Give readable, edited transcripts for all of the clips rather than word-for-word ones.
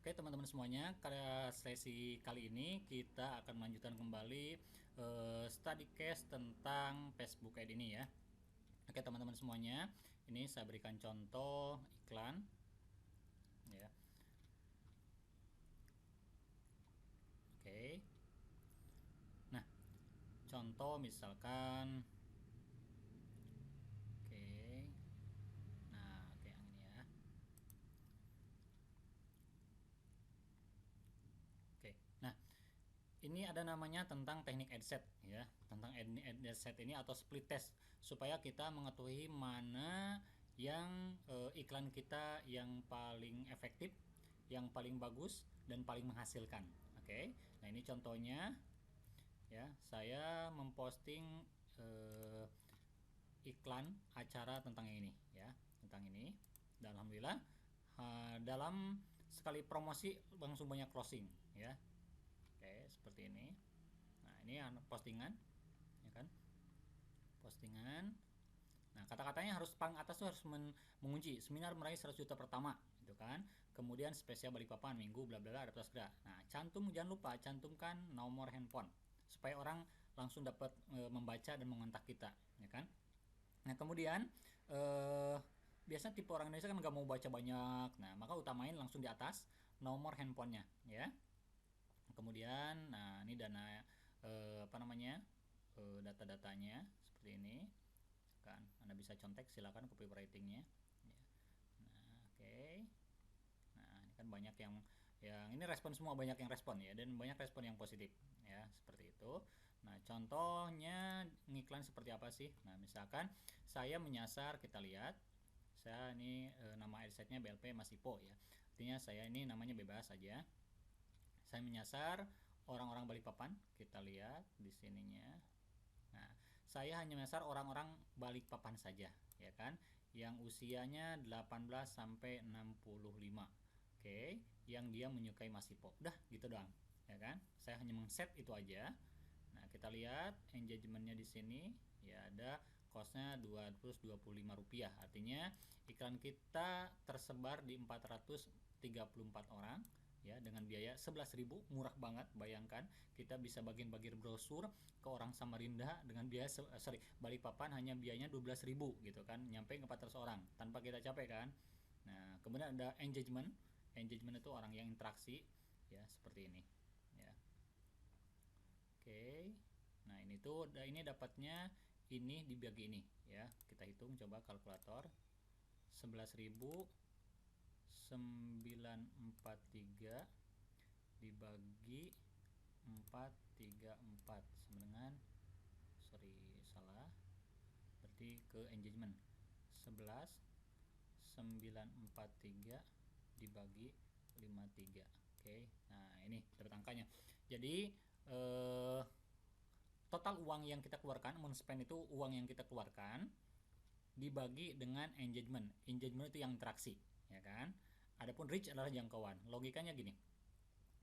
Oke teman-teman semuanya, pada sesi kali ini kita akan melanjutkan kembali study case tentang Facebook Ad ini ya. Oke teman-teman semuanya, ini saya berikan contoh iklan ya. Oke. Nah, contoh misalkan oke. Nah, oke yang ini ya. Oke. Nah, ini ada namanya tentang teknik ad set ya, tentang ad set ini atau split test supaya kita mengetahui mana yang iklan kita yang paling efektif, yang paling bagus dan paling menghasilkan. Oke. Nah, ini contohnya ya, saya memposting iklan acara tentang ini ya, tentang ini. Dan alhamdulillah dalam sekali promosi langsung banyak closing ya. Oke, seperti ini. Nah, ini postingan, ya kan? Postingan. Nah, kata-katanya harus paling atas tuh harus mengunci seminar meraih 100 juta pertama, gitu kan? Kemudian spesial Balikpapan minggu bla bla bla ada plus gerak. Nah, jangan lupa cantumkan nomor handphone supaya orang langsung dapat membaca dan mengontak kita, ya kan? Nah, kemudian biasanya tipe orang Indonesia kan nggak mau baca banyak. Nah, maka utamain langsung di atas nomor handphonenya, ya. Kemudian nah ini dana apa namanya data-datanya seperti ini kan, Anda bisa contek, silakan copywritingnya ya. Nah oke. Nah ini kan banyak yang ini respon, semua banyak yang respon ya, dan banyak respon yang positif ya, seperti itu. Nah contohnya ngiklan seperti apa sih? Nah misalkan saya menyasar, kita lihat saya ini nama adsetnya BLP Mas Ipo ya, artinya saya ini namanya bebas saja. Saya menyasar orang-orang Balikpapan, kita lihat di sininya. Nah, saya hanya menyasar orang-orang Balikpapan saja, ya kan? Yang usianya 18 sampai 65. Oke, yang dia menyukai Masipo. Udah, gitu doang, ya kan? Saya hanya men-set itu aja. Nah, kita lihat engagementnya di sini, ya ada costnya Rp225. Artinya iklan kita tersebar di 434 orang ya, dengan biaya 11.000, murah banget. Bayangkan kita bisa bagi-bagi brosur ke orang Samarinda dengan biaya Balikpapan hanya biayanya 12.000 gitu kan, nyampe ke 400 orang tanpa kita capek kan. Nah kemudian ada engagement. Engagement itu orang yang interaksi ya, seperti ini ya. Oke. Nah ini tuh, ini dapatnya ini dibagi ini ya, kita hitung coba kalkulator. 11.943 dibagi 434 sama dengan, sorry salah, berarti ke engagement 11.943 dibagi 53. Oke. Nah ini dapat angkanya. Jadi total uang yang kita keluarkan, men-spend itu uang yang kita keluarkan dibagi dengan engagement. Engagement itu yang interaksi, ya kan? Adapun reach adalah jangkauan. Logikanya gini.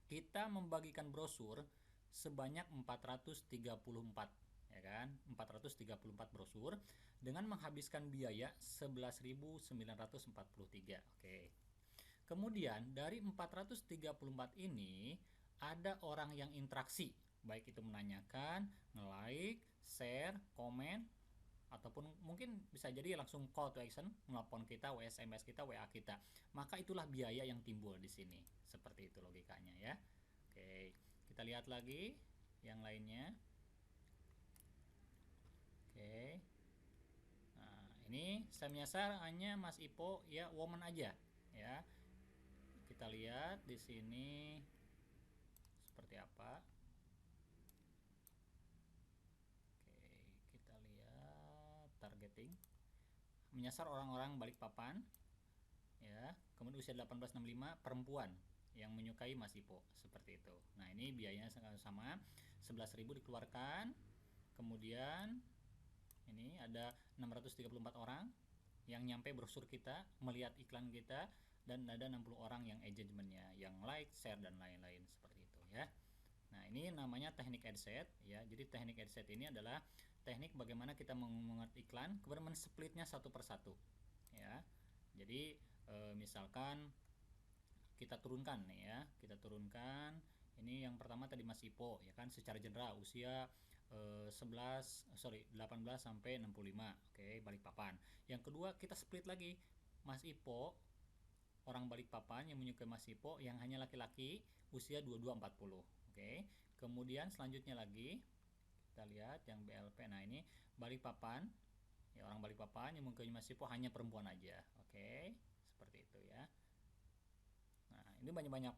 Kita membagikan brosur sebanyak 434, ya kan? 434 brosur dengan menghabiskan biaya 11.943. Oke. Kemudian dari 434 ini ada orang yang interaksi, baik itu menanyakan, nge-like, share, komen, ataupun mungkin bisa jadi langsung call to action, nelpon kita, SMS kita, WA kita. Maka itulah biaya yang timbul di sini. Seperti itu logikanya ya. Oke, kita lihat lagi yang lainnya. Oke. Nah, ini saya menyasar hanya Mas Ipo ya, woman aja ya. Kita lihat di sini seperti apa. Oke, kita lihat targeting. Menyasar orang-orang Balikpapan ya, kemudian usia 1865, perempuan yang menyukai Mas Ipo, seperti itu. Nah ini biayanya sama 11.000 dikeluarkan. Kemudian ini ada 634 orang yang nyampe brosur kita, melihat iklan kita, dan ada 60 orang yang engagementnya, yang like, share, dan lain-lain, seperti itu ya. Nah ini namanya teknik adset ya. Jadi teknik adset ini adalah teknik bagaimana kita mengerti iklan kemudian men-splitnya satu persatu ya. Jadi misalkan kita turunkan nih ya, kita turunkan. Ini yang pertama tadi Mas Ipo ya kan, secara general usia 18 sampai 65. Oke, Balikpapan. Yang kedua kita split lagi, Mas Ipo orang Balikpapan yang menyukai Mas Ipo yang hanya laki-laki usia 22-40. Oke. Kemudian selanjutnya lagi kita lihat yang BLP. Nah, ini Balikpapan ya, orang Balikpapan yang menyukai Mas Ipo hanya perempuan aja. Oke, seperti itu ya. Nah, ini banyak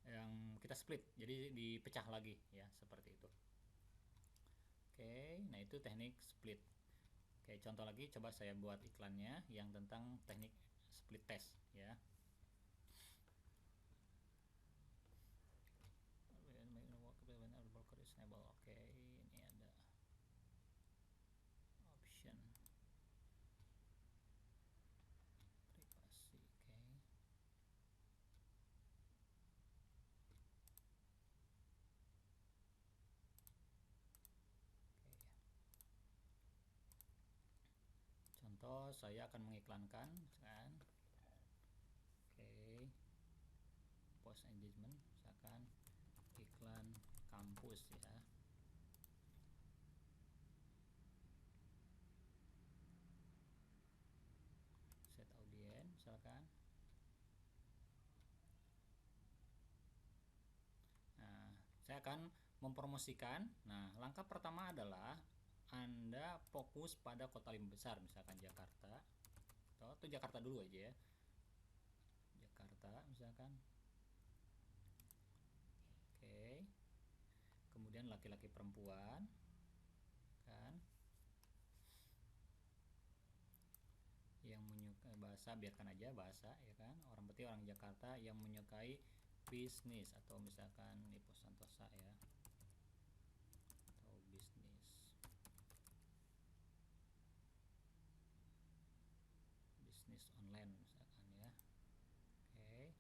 yang kita split, jadi dipecah lagi ya, seperti itu. Oke, nah itu teknik split. Oke, contoh lagi coba saya buat iklannya yang tentang teknik split test ya. Oke, ini ada option privasi. Oke. Contoh saya akan mengiklankan kan. Oke. Post engagement misalkan iklan kampus ya. Set audience misalkan. Nah, saya akan mempromosikan. Nah, langkah pertama adalah Anda fokus pada kota 5 besar, misalkan Jakarta. Atau Jakarta dulu aja ya. Jakarta misalkan. Oke. Kemudian laki-laki perempuan kan. Yang menyukai bahasa, biarkan aja bahasa ya kan. Orang berarti orang Jakarta yang menyukai bisnis atau misalkan Ipo Santosa ya. Atau bisnis. Bisnis online misalkan ya. Oke.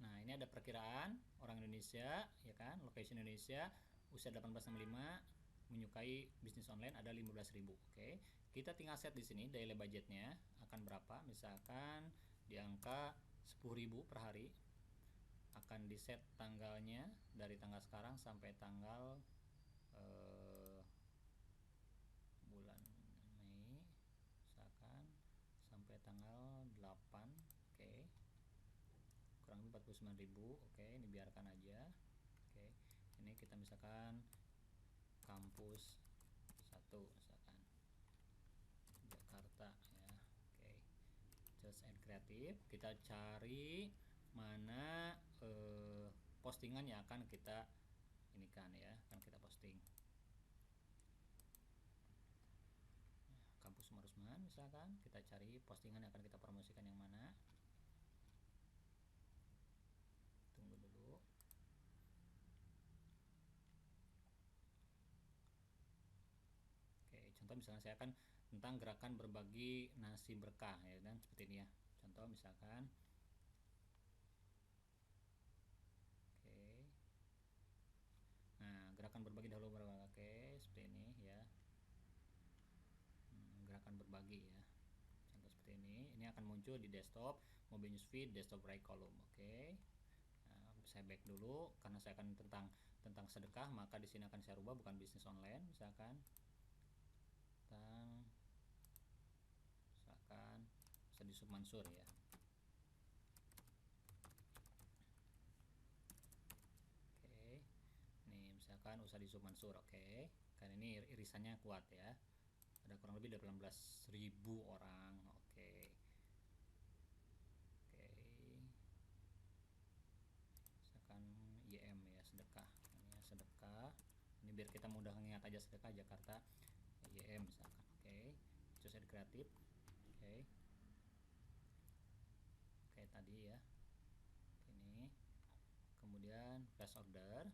Nah, ini ada perkiraan orang Indonesia ya kan, location Indonesia, usia 18-65, menyukai bisnis online ada 15.000. Oke. Kita tinggal set di sini daily budgetnya akan berapa, misalkan di angka 10.000 per hari. Akan di set tanggalnya dari tanggal sekarang sampai tanggal bulan Mei misalkan sampai tanggal 8. Oke. Kurang lebih 49.000. Oke, ini biarkan aja. Oke. Ini kita misalkan kampus 1 misalkan Jakarta ya. Oke. Just and Creative, kita cari mana postingan yang akan kita ini kan ya, akan kita posting. Kampus Marusman misalkan, kita cari postingan yang akan kita promosikan yang mana. Tunggu dulu. Oke, contoh misalnya saya akan tentang gerakan berbagi nasi berkah ya, dan seperti ini ya. Contoh misalkan gerakan berbagi dahulu berbagi. Oke, seperti ini ya. Gerakan berbagi ya, contoh seperti ini akan muncul di desktop, mobile newsfeed, desktop right column. Oke. Nah, saya back dulu karena saya akan tentang sedekah, maka di sini akan saya rubah bukan bisnis online misalkan tentang misalkan Yusuf Mansur ya. Misalkan usaha di Mansur. Oke, kan ini irisannya kuat ya, ada kurang lebih 18.000 orang. Oke. Misalkan YM ya, sedekah ini ya, sedekah ini biar kita mudah mengingat aja, sedekah Jakarta YM misalkan. Oke, sosial kreatif. Oke, tadi ya ini, kemudian flash order.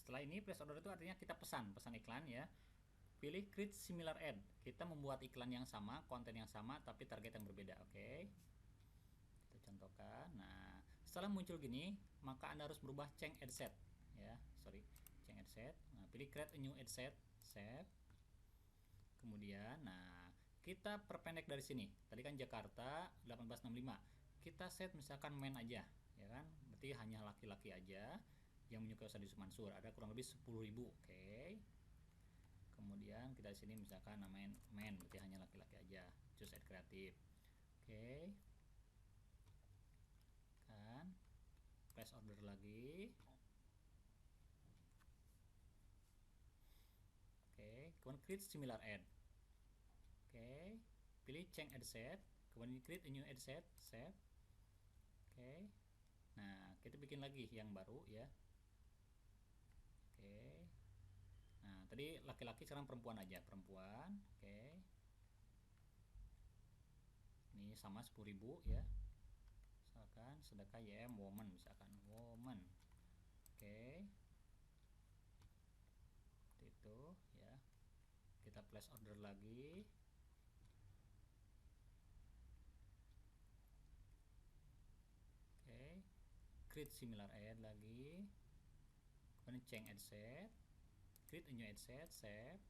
Setelah ini place order itu artinya kita pesan iklan ya. Pilih create similar ad. Kita membuat iklan yang sama, konten yang sama, tapi target yang berbeda. Oke. Kita contohkan. Nah, setelah muncul gini, maka Anda harus berubah change ad set ya, sorry, change ad set. Nah, pilih create a new ad set, save. Kemudian, nah kita perpendek dari sini. Tadi kan Jakarta 1865. Kita set misalkan men aja, ya kan? Berarti hanya laki-laki aja yang menyukai Ustadz Yusuf Mansur. Ada kurang lebih 10.000. Oke. Kemudian kita di sini misalkan namain men, berarti hanya laki-laki aja. Choose add kreatif. Oke. Kan place order lagi. Oke, kemudian create similar ad. Oke, pilih change ad set, kemudian create a new ad set, save. Oke. Nah, kita bikin lagi yang baru ya. Oke. Nah, tadi laki-laki, sekarang perempuan aja, perempuan. Oke. Ini sama 10.000 ya. Misalkan sedekah YM woman, misalkan woman. Oke. Seperti itu ya. Kita place order lagi. Oke. Create similar ad lagi. Kemudian change ad set. Create a new ad set, save.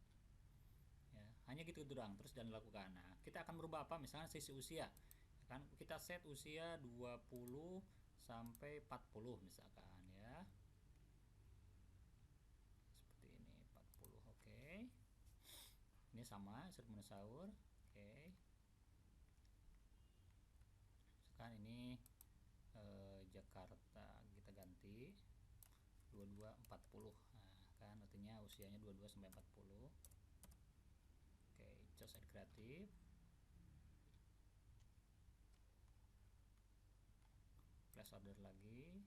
Ya, hanya gitu doang, terus dan lakukan. Nah, kita akan merubah apa? Misalnya sisi usia. Kan kita set usia 20 sampai 40 misalkan ya. Seperti ini 40. Oke. Ini sama insert menu sahur. Oke. Misalkan ini Jakarta, kita ganti 2240. Nah, kan artinya usianya 22 sampai 40. Oke, choose add kreatif. Place order lagi.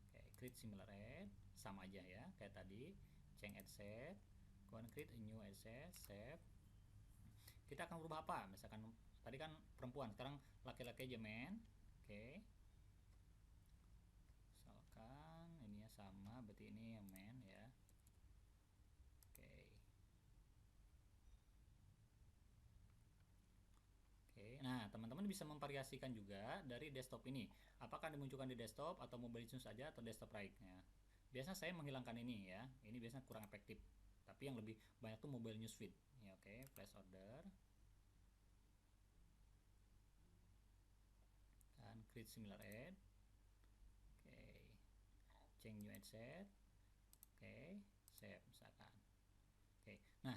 Oke, create similar ad, sama aja ya kayak tadi. Change ad set, kemudian create a new ad set, save. Kita akan berubah apa? Misalkan tadi kan perempuan, sekarang laki-laki aja men. Oke. Misalkan ininya sama, berarti ini yang men ya. Oke. Oke, nah teman-teman bisa memvariasikan juga dari desktop ini. Apakah dimunculkan di desktop atau mobile news saja atau desktop right ya. Biasanya saya menghilangkan ini ya. Ini biasanya kurang efektif. Tapi yang lebih banyak tuh mobile news feed. Ya, oke, place order. Dan create similar ad. Oke. Change new ad set. Oke, save misalkan. Oke. Nah,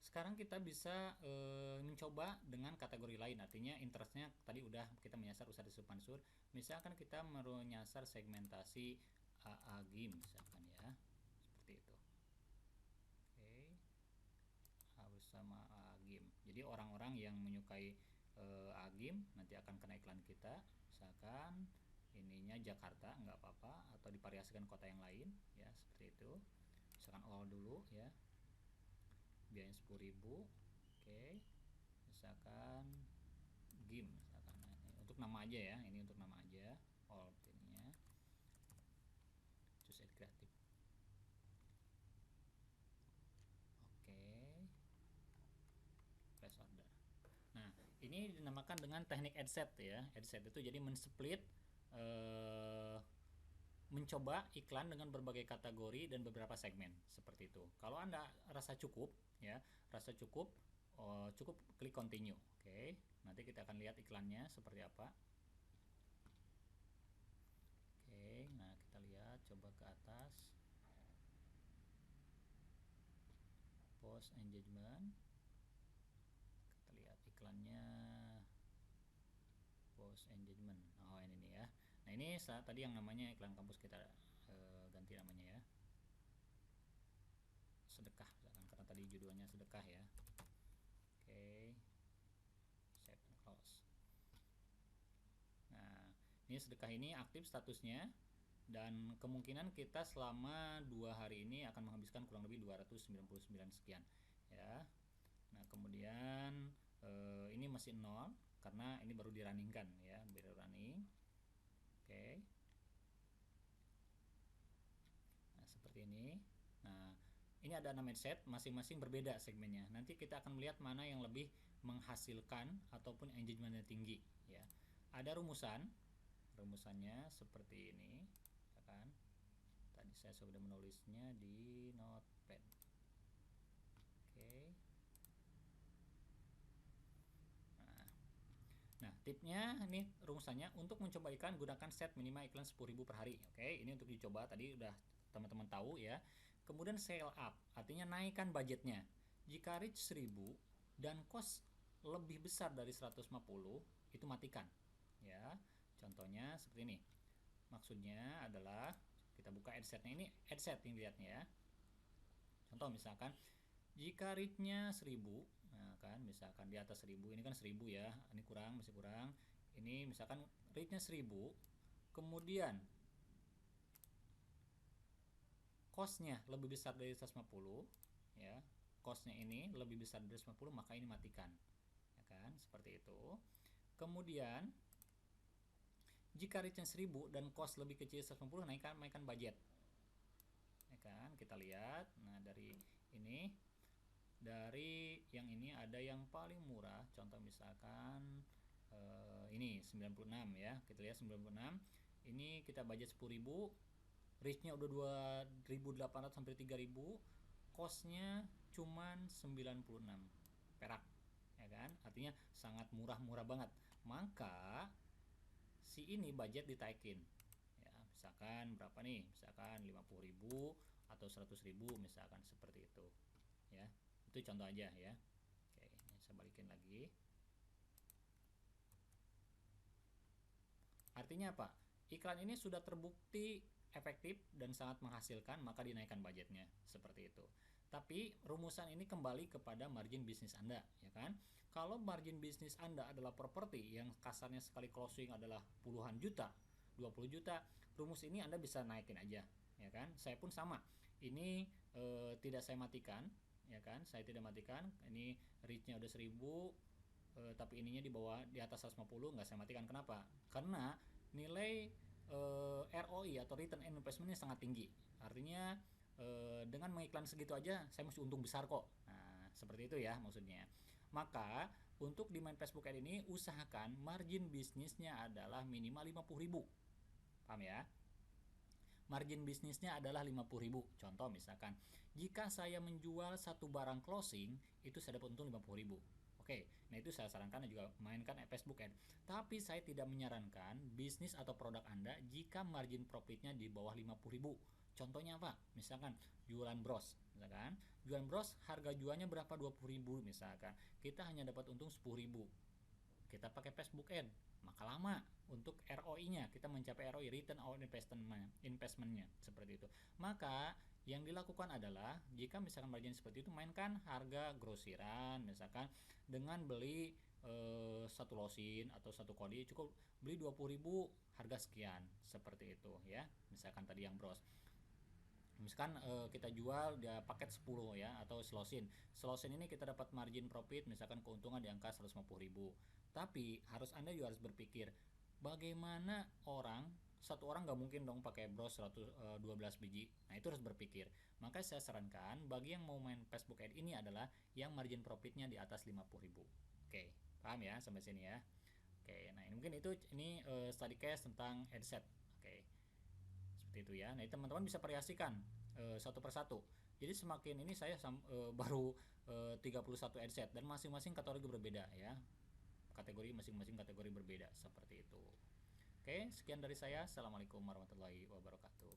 sekarang kita bisa mencoba dengan kategori lain, artinya interestnya tadi udah kita menyasar Ustadz Yusuf Mansur. Misalkan kita menyasar segmentasi AAGIM misalkan ya, seperti itu. Oke, harus sama AAGIM. Jadi orang-orang yang menyukai AAGIM nanti akan kena iklan kita. Misalkan ininya Jakarta, nggak apa-apa, atau divariasikan kota yang lain ya, seperti itu. Misalkan all dulu ya, biayanya 10.000. Oke, misalkan game misalkan. Nah, untuk nama aja ya, ini untuk nama aja, all ininya choose add kreatif. Oke, place order. Nah, ini dinamakan dengan teknik ad set ya. Ad set itu jadi men-split mencoba iklan dengan berbagai kategori dan beberapa segmen seperti itu. Kalau Anda rasa cukup ya, cukup klik continue. Oke, nanti kita akan lihat iklannya seperti apa. Oke, nah kita lihat, coba ke atas, post engagement, kita lihat iklannya, post engagement. Oh, ini nih ya. Nah, ini tadi yang namanya iklan kampus, kita ganti namanya ya, sedekah misalkan, karena tadi judulnya sedekah ya. Oke, save and close. Nah, ini sedekah ini aktif statusnya, dan kemungkinan kita selama 2 hari ini akan menghabiskan kurang lebih 299 sekian ya. Nah, kemudian ini masih 0 karena ini baru dirunningkan ya, baru running. Oke. Nah, seperti ini. Nah, ini ada 6 set, masing-masing berbeda segmennya. Nanti kita akan melihat mana yang lebih menghasilkan ataupun engagementnya tinggi ya. Ada rumusan rumusannya seperti ini, ya kan? Tadi saya sudah menulisnya di notepad. Oke. Nah, tipnya ini rumusannya untuk mencoba iklan gunakan set minimal iklan 10.000 per hari. Oke, ini untuk dicoba, tadi udah teman-teman tahu ya. Kemudian scale up, artinya naikkan budgetnya. Jika reach 1000 dan cost lebih besar dari 150, itu matikan. Ya, contohnya seperti ini. Maksudnya adalah kita buka adsetnya, ini adset yang lihatnya ya. Contoh misalkan jika reach-nya 1000, nah kan misalkan di atas 1000, ini kan 1000 ya, ini kurang, masih kurang. Ini misalkan reach-nya 1000, kemudian cost-nya lebih besar dari 150 ya. Cost-nya ini lebih besar dari 150, maka ini matikan. Ya kan? Seperti itu. Kemudian jika reach-nya 1000 dan cost lebih kecil 150, naikkan budget. Ya kan? Kita lihat. Nah, dari ini, dari yang ini ada yang paling murah, contoh misalkan ini 96 ya, kita lihat 96, ini kita budget 10.000, reach-nya udah 2.800 sampai 3.000, cost-nya cuman 96 perak, ya kan, artinya sangat murah banget. Maka si ini budget ditaikin ya, misalkan berapa nih, misalkan 50.000 atau 100.000 misalkan, seperti itu ya. Itu contoh aja ya. Oke, ini saya balikin lagi. Artinya apa? Iklan ini sudah terbukti efektif dan sangat menghasilkan, maka dinaikkan budgetnya, seperti itu. Tapi rumusan ini kembali kepada margin bisnis Anda, ya kan? Kalau margin bisnis Anda adalah properti yang kasarnya sekali closing adalah puluhan juta, 20 juta, rumus ini Anda bisa naikin aja, ya kan? Saya pun sama. Ini tidak saya matikan, ya kan? Saya tidak matikan. Ini reach-nya udah 1000, tapi ininya di bawah, di atas 150, nggak saya matikan. Kenapa? Karena nilai ROI atau return on investment-nya sangat tinggi. Artinya dengan mengiklan segitu aja saya mesti untung besar kok. Nah, seperti itu ya maksudnya. Maka untuk di main Facebook Ad ini usahakan margin bisnisnya adalah minimal 50.000. Paham ya? Margin bisnisnya adalah 50.000. Contoh misalkan, jika saya menjual satu barang closing, itu saya dapat untung 50.000. Oke, nah itu saya sarankan juga mainkan Facebook Ad. Tapi saya tidak menyarankan bisnis atau produk Anda jika margin profitnya di bawah 50.000. Contohnya apa? Misalkan jualan bros, misalkan jualan bros harga jualnya berapa, 20.000 misalkan. Kita hanya dapat untung 10.000. Kita pakai Facebook Ad, maka lama untuk ROI-nya, kita mencapai ROI, return on investment-nya, seperti itu. Maka yang dilakukan adalah jika misalkan margin seperti itu, mainkan harga grosiran, misalkan dengan beli satu losin atau satu kodi cukup beli 20.000, harga sekian, seperti itu ya. Misalkan tadi yang bros, misalkan kita jual dia paket 10 ya, atau selosin ini kita dapat margin profit misalkan keuntungan di angka 150.000. Tapi Anda juga harus berpikir, bagaimana satu orang nggak mungkin dong pakai bros 12 biji. Nah, itu harus berpikir. Maka saya sarankan bagi yang mau main Facebook Ad ini adalah yang margin profitnya di atas 50.000. Oke, paham ya sampai sini ya? Oke, nah mungkin ini study case tentang adset. Oke, seperti itu ya. Nah, teman-teman bisa variasikan satu persatu. Jadi semakin ini saya baru 31 adset dan masing-masing kategori berbeda ya. Masing-masing kategori berbeda, seperti itu. Oke, sekian dari saya. Assalamualaikum warahmatullahi wabarakatuh.